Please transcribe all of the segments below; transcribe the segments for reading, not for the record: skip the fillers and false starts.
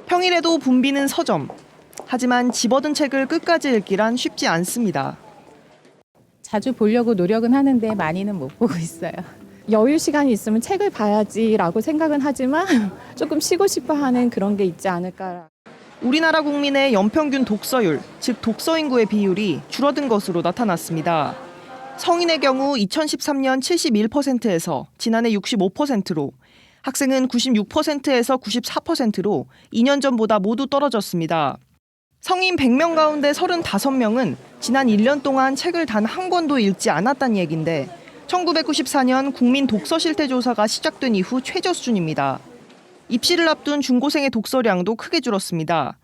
평일에도 붐비는 서점. 하지만 집어든 책을 끝까지 읽기란 쉽지 않습니다. 자주 보려고 노력은 하는데 많이는 못 보고 있어요. 여유 시간이 있으면 책을 봐야지라고 생각은 하지만 조금 쉬고 싶어 하는 그런 게 있지 않을까. 우리나라 국민의 연평균 독서율, 즉 독서 인구의 비율이 줄어든 것으로 나타났습니다. 성인의 경우 2013년 71%에서 지난해 65%로, 학생은 96%에서 94%로 2년 전보다 모두 떨어졌습니다. 성인 100명 가운데 35명은 지난 1년 동안 책을 단 한 권도 읽지 않았다는 얘긴데 1994년 국민 독서 실태 조사가 시작된 이후 최저 수준입니다. 입시를 앞둔 중고생의 독서량도 크게 줄었습니다.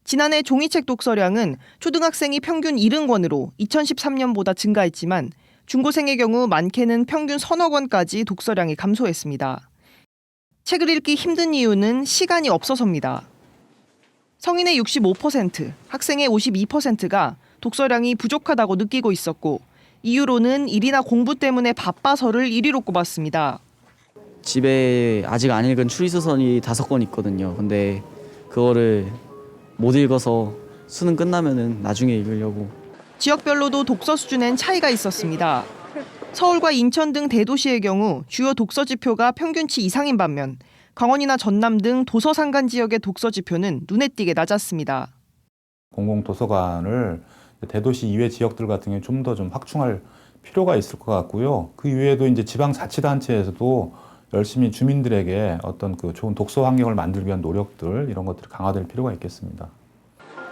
지난해 종이책 독서량은 초등학생이 평균 70권으로 2013년보다 증가했지만 중고생의 경우 많게는 평균 서너 권까지 독서량이 감소했습니다. 책을 읽기 힘든 이유는 시간이 없어서입니다. 성인의 65%, 학생의 52%가 독서량이 부족하다고 느끼고 있었고, 이유로는 일이나 공부 때문에 바빠서를 1위로 꼽았습니다. 집에 아직 안 읽은 추리소설이 5권 있거든요. 근데 그거를 못 읽어서 수능 끝나면은 나중에 읽으려고. 지역별로도 독서 수준엔 차이가 있었습니다. 서울과 인천 등 대도시의 경우 주요 독서 지표가 평균치 이상인 반면 강원이나 전남 등 도서 산간 지역의 독서 지표는 눈에 띄게 낮았습니다. 공공도서관을 대도시 이외 지역들 같은 경우에 좀 더 확충할 필요가 있을 것 같고요. 그 이외에도 이제 지방자치단체에서도 열심히 주민들에게 어떤 그 좋은 독서 환경을 만들기 위한 노력들 이런 것들이 강화될 필요가 있겠습니다.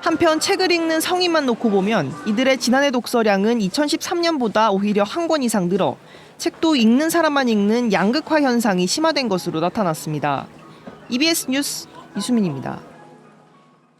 한편 책을 읽는 성인만 놓고 보면 이들의 지난해 독서량은 2013년보다 오히려 한 권 이상 늘어 책도 읽는 사람만 읽는 양극화 현상이 심화된 것으로 나타났습니다. EBS 뉴스 이수민입니다.